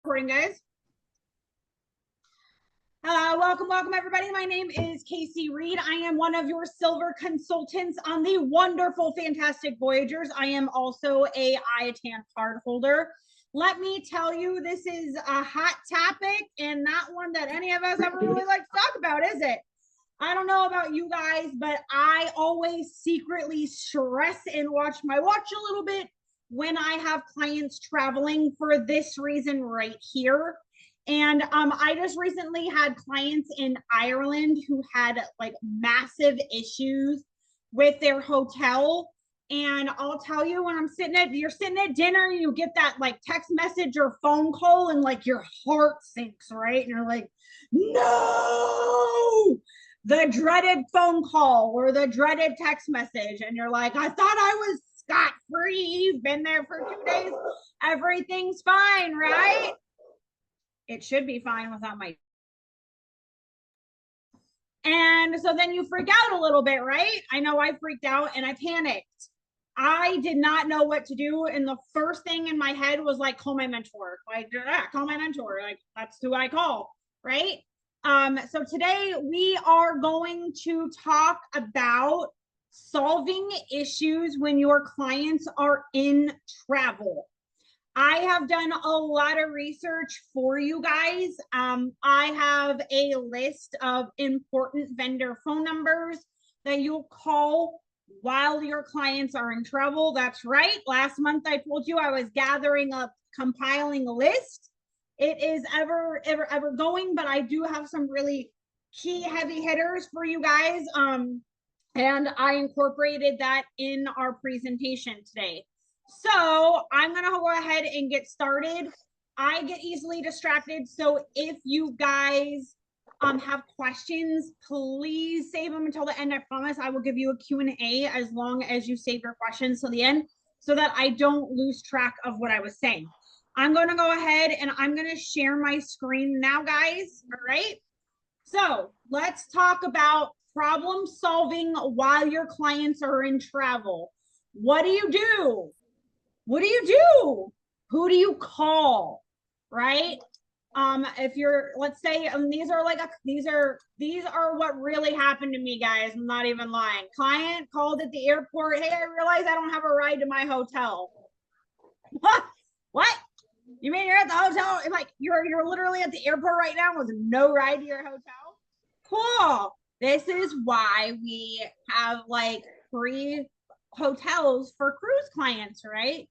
recording, guys. Welcome everybody. My name is Casey Reed. I am one of your silver consultants on the wonderful, fantastic Voyagers. I am also a IATAN card holder. Let me tell you, this is a hot topic and not one that any of us ever really like to talk about, is it? I don't know about you guys, but I always secretly stress and watch my watch a little bit when I have clients traveling for this reason right here. And I just recently had clients in Ireland who had like massive issues with their hotel. And I'll tell you, when you're sitting at dinner, you get that like text message or phone call and like your heart sinks, right? And you're like, no, the dreaded phone call or the dreaded text message. And you're like, I thought I was scot-free. You've been there for 2 days. Everything's fine, right? It should be fine without my. And so then you freak out a little bit, right? I know I freaked out and I panicked. I did not know what to do. And the first thing in my head was like, call my mentor. Like, call my mentor. Like, that's who I call, right? So today we are going to talk about solving issues when your clients are in travel. I have done a lot of research for you guys. I have a list of important vendor phone numbers that you'll call while your clients are in travel. That's right. Last month I told you I was compiling a list. It is ever going, but I do have some really key heavy hitters for you guys. And I incorporated that in our presentation today. So I'm going to go ahead and get started. I get easily distracted. So if you guys have questions, please save them until the end. I promise I will give you a Q&A as long as you save your questions till the end so that I don't lose track of what I was saying. I'm going to go ahead and I'm going to share my screen now, guys. All right. So let's talk about problem solving while your clients are in travel. What do you do? What do you do? Who do you call? Right? If you're, let's say, these are what really happened to me, guys. I'm not even lying. Client called at the airport. Hey, I realize I don't have a ride to my hotel. What? You mean you're at the hotel? Like you're literally at the airport right now with no ride to your hotel? Cool. This is why we have like free hotels for cruise clients, right?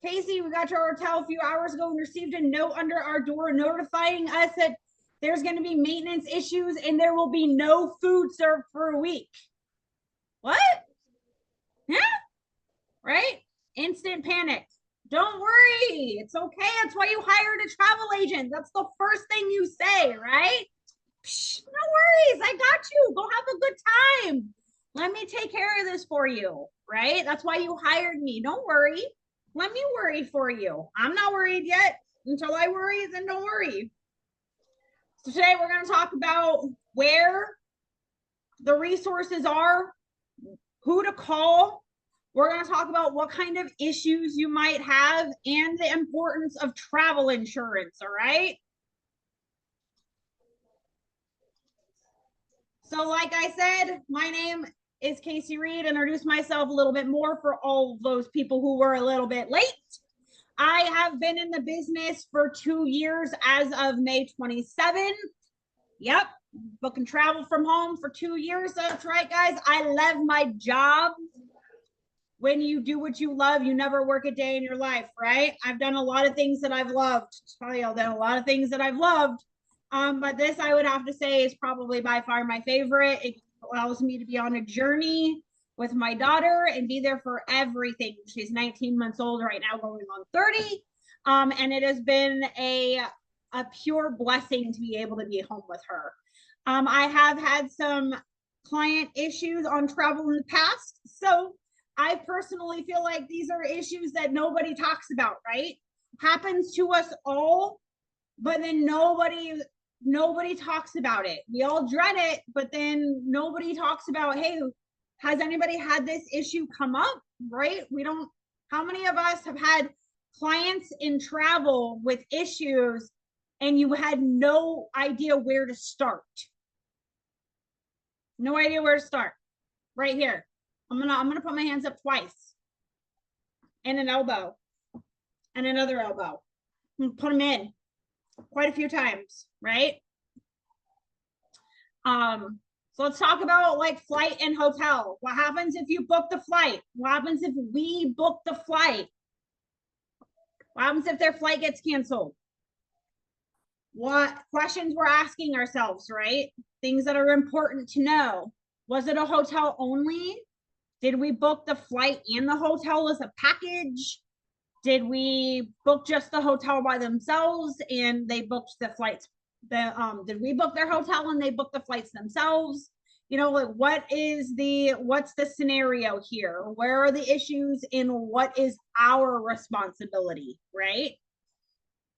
Casey, we got to our hotel a few hours ago and received a note under our door notifying us that there's going to be maintenance issues and there will be no food served for a week. What? Yeah. Right? Instant panic. Don't worry. It's okay. That's why you hired a travel agent. That's the first thing you say, right? Psh, no worries. I got you. Go have a good time. Let me take care of this for you, right? That's why you hired me. Don't worry. Let me worry for you. I'm not worried yet. Until I worry, then don't worry. So today we're going to talk about where the resources are, who to call. We're going to talk about what kind of issues you might have and the importance of travel insurance, all right? So like I said, my name is Casey Reed. Introduce myself a little bit more for all those people who were a little bit late. I have been in the business for 2 years as of May 27. Yep, book and travel from home for 2 years. That's right, guys. I love my job. When you do what you love, you never work a day in your life, right? I've done a lot of things that I've loved. I've done a lot of things that I've loved. But this, I would have to say, is probably by far my favorite. It allows me to be on a journey with my daughter and be there for everything. She's 19 months old right now, going on 30. And it has been a pure blessing to be able to be home with her. I have had some client issues on travel in the past. So I personally feel like these are issues that nobody talks about, right? Happens to us all, but then nobody talks about it. We all dread it, but then nobody talks about, hey, has anybody had this issue come up, right? We don't, how many of us have had clients in travel with issues and you had no idea where to start. No idea where to start. Right here. I'm gonna put my hands up twice. And an elbow. And another elbow. And put them in quite a few times, right? So let's talk about like flight and hotel. What happens if you book the flight? What happens if we book the flight? What happens if their flight gets canceled? What questions we're asking ourselves, right? Things that are important to know. Was it a hotel only? Did we book the flight and the hotel as a package? Did we book just the hotel by themselves and they booked the flights? Did we book their hotel and they booked the flights themselves? You know, like what's the scenario here? Where are the issues and what is our responsibility, right?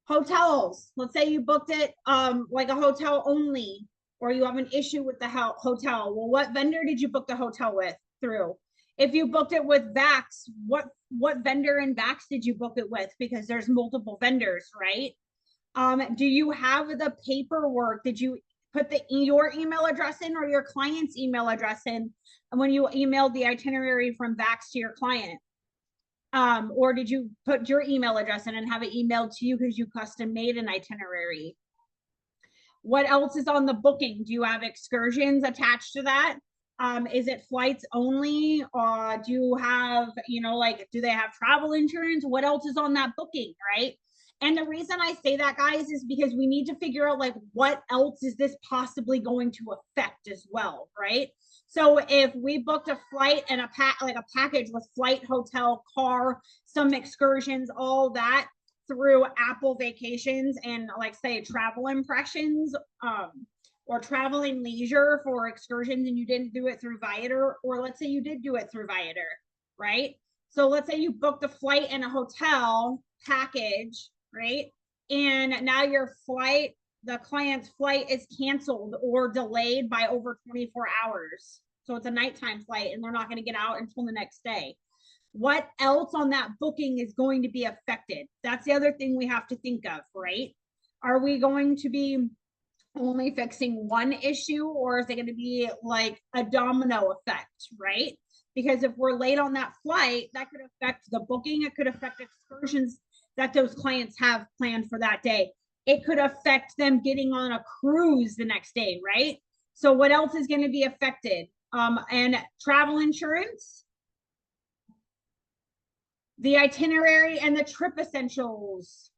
Hotels, let's say you booked it like a hotel only, or you have an issue with the hotel. Well, what vendor did you book the hotel with through? If you booked it with Vax, what vendor in Vax did you book it with? Because there's multiple vendors, right? Do you have the paperwork? Did you put your email address in or your client's email address in when you emailed the itinerary from Vax to your client? Or did you put your email address in and have it emailed to you because you custom made an itinerary? What else is on the booking? Do you have excursions attached to that? Is it flights only? Or do you have, you know, like, do they have travel insurance? What else is on that booking, right? And the reason I say that, guys, is because we need to figure out like what else is this possibly going to affect as well, right? So if we booked a flight and a package with flight, hotel, car, some excursions, all that through Apple Vacations and like say travel impressions, or traveling leisure for excursions and you didn't do it through Viator, or let's say you did do it through Viator, right? So let's say you booked a flight and a hotel package, right? And now your flight, the client's flight is canceled or delayed by over 24 hours. So it's a nighttime flight and they're not going to get out until the next day. What else on that booking is going to be affected? That's the other thing we have to think of, right? Are we going to be only fixing one issue, or is it going to be like a domino effect, right? Because if we're late on that flight, that could affect the booking. It could affect excursions that those clients have planned for that day. It could affect them getting on a cruise the next day, right? So what else is going to be affected? And travel insurance, the itinerary, and the trip essentials.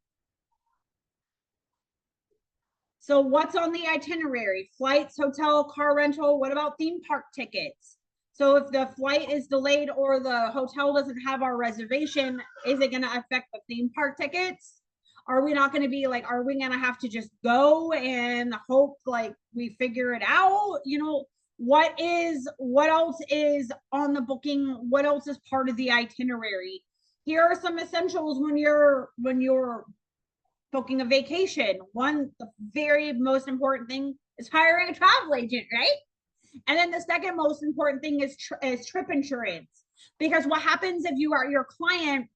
So what's on the itinerary? Flights, hotel, car rental. What about theme park tickets? So if the flight is delayed or the hotel doesn't have our reservation, is it going to affect the theme park tickets? Are we not going to be like, are we going to have to just go and hope like we figure it out? You know, what else is on the booking? What else is part of the itinerary? Here are some essentials when you're booking a vacation. One, the very most important thing is hiring a travel agent, right? And then the second most important thing is trip insurance. Because what happens if your client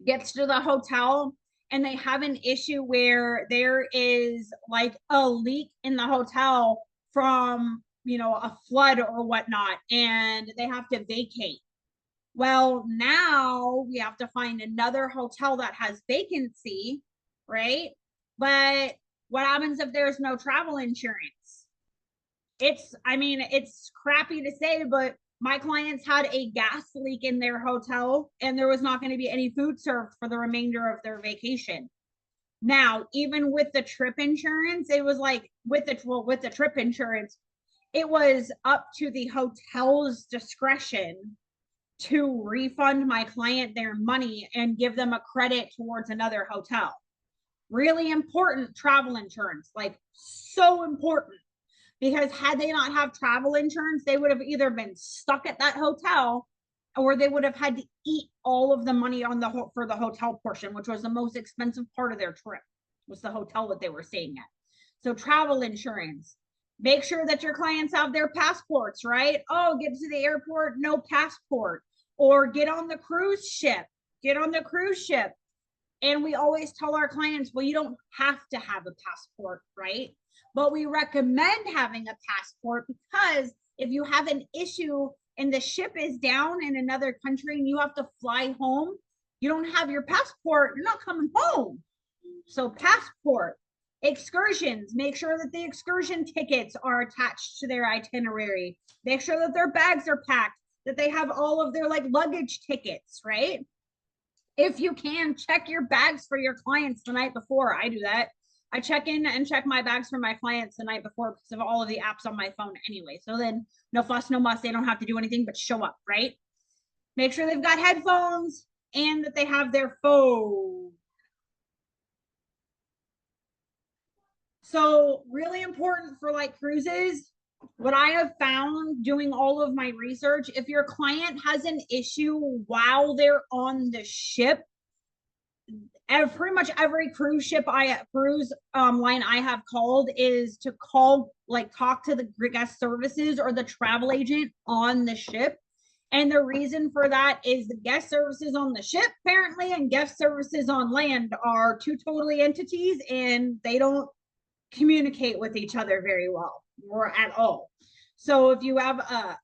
gets to the hotel and they have an issue where there is like a leak in the hotel from, you know, a flood or whatnot, and they have to vacate. Well, now we have to find another hotel that has vacancy, right? But what happens if there's no travel insurance? It's crappy to say, but my clients had a gas leak in their hotel and there was not going to be any food served for the remainder of their vacation. Now, even with the trip insurance, it was like with the trip insurance, it was up to the hotel's discretion to refund my client their money and give them a credit towards another hotel. Really important travel insurance, like so important, because had they not have travel insurance, they would have either been stuck at that hotel or they would have had to eat all of the money for the hotel portion, which was the most expensive part of their trip, was the hotel that they were staying at. So travel insurance. Make sure that your clients have their passports, right? Oh, get to the airport, no passport. Or get on the cruise ship. Get on the cruise ship. And we always tell our clients, well, you don't have to have a passport, right? But we recommend having a passport because if you have an issue and the ship is down in another country and you have to fly home, you don't have your passport, you're not coming home. So passport. Excursions, make sure that the excursion tickets are attached to their itinerary. Make sure that their bags are packed, that they have all of their like luggage tickets, right? If you can, check your bags for your clients the night before. I do that. I check in and check my bags for my clients the night before because of all of the apps on my phone anyway. So then no fuss, no muss. They don't have to do anything but show up, right? Make sure they've got headphones and that they have their phone. So really important for like cruises, what I have found doing all of my research, if your client has an issue while they're on the ship, pretty much every cruise line I have called is to call, like talk to the guest services or the travel agent on the ship. And the reason for that is the guest services on the ship apparently and guest services on land are two totally entities and they don't communicate with each other very well or at all. So if you have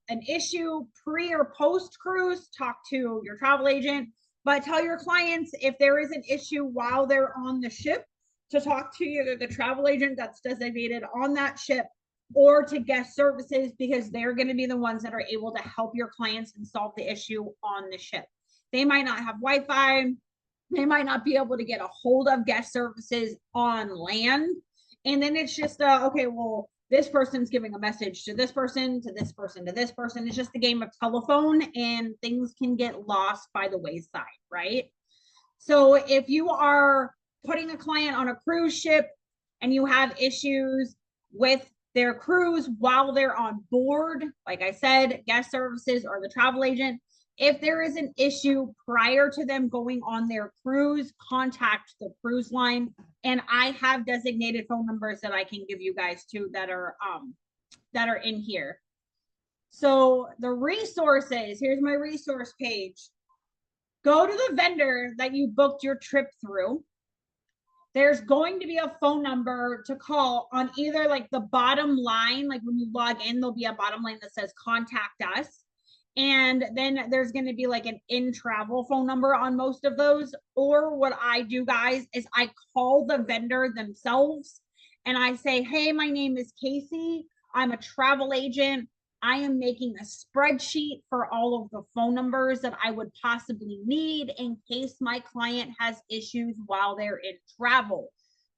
an issue pre or post cruise, talk to your travel agent, but tell your clients if there is an issue while they're on the ship to talk to either the travel agent that's designated on that ship or to guest services because they're going to be the ones that are able to help your clients and solve the issue on the ship. They might not have Wi-Fi. They might not be able to get a hold of guest services on land. And then it's just, okay, well, this person's giving a message to this person, to this person, to this person. It's just a game of telephone and things can get lost by the wayside, right? So if you are putting a client on a cruise ship and you have issues with their cruise while they're on board, like I said, guest services or the travel agent, if there is an issue prior to them going on their cruise, contact the cruise line. And I have designated phone numbers that I can give you guys too that are in here. So the resources, here's my resource page. Go to the vendor that you booked your trip through. There's going to be a phone number to call on either like the bottom line, like when you log in, there'll be a bottom line that says contact us. And then there's going to be like an in-travel phone number on most of those. Or what I do, guys, is I call the vendor themselves and I say, hey, my name is Casey. I'm a travel agent. I am making a spreadsheet for all of the phone numbers that I would possibly need in case my client has issues while they're in travel.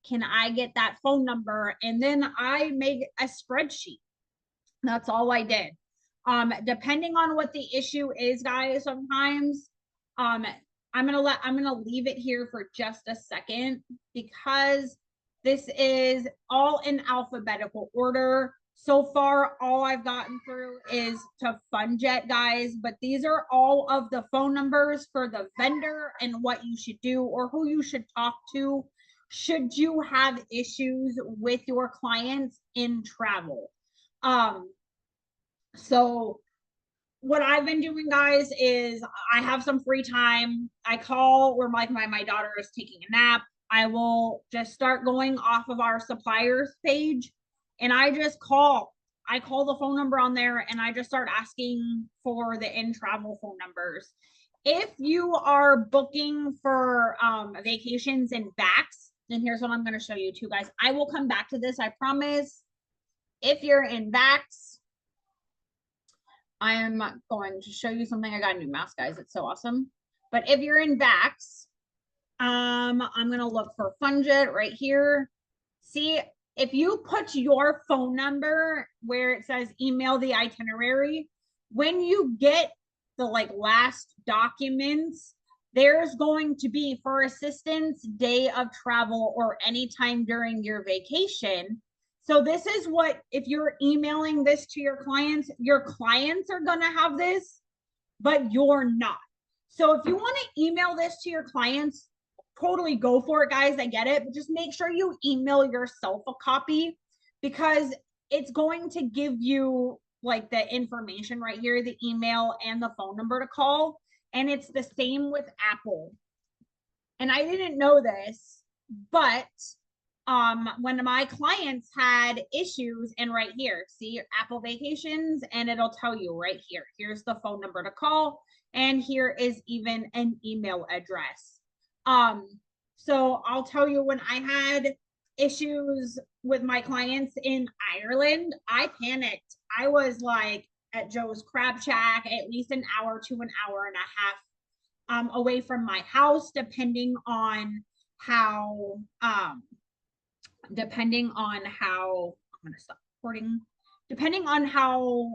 Can I get that phone number? And then I make a spreadsheet. That's all I did. Depending on what the issue is, guys, sometimes I'm gonna leave it here for just a second because this is all in alphabetical order. So far, all I've gotten through is to FunJet, guys, but these are all of the phone numbers for the vendor and what you should do or who you should talk to should you have issues with your clients in travel. So what I've been doing, guys, is I have some free time. I call where my daughter is taking a nap. I will just start going off of our suppliers page and I just call. I call the phone number on there and I just start asking for the in-travel phone numbers. If you are booking for vacations in VAX, then here's what I'm going to show you too, guys. I will come back to this, I promise. If you're in VAX, I am going to show you something. I got a new mask, guys. It's so awesome. But if you're in VAX, I'm going to look for FunJet right here. See, if you put your phone number where it says email the itinerary, when you get the like last documents, there's going to be for assistance, day of travel, or anytime during your vacation. So this is what, if you're emailing this to your clients are going to have this, but you're not. So if you want to email this to your clients, totally go for it, guys. I get it, but just make sure you email yourself a copy because it's going to give you like the information right here, the email and the phone number to call. And it's the same with Apple. And I didn't know this, but when my clients had issues, and right here, see Apple Vacations, and it'll tell you right here, here's the phone number to call, and here is even an email address. So I'll tell you, when I had issues with my clients in Ireland, I panicked. I was like at Joe's Crab Shack at least an hour to an hour and a half away from my house, depending on how I'm going to stop recording, depending on how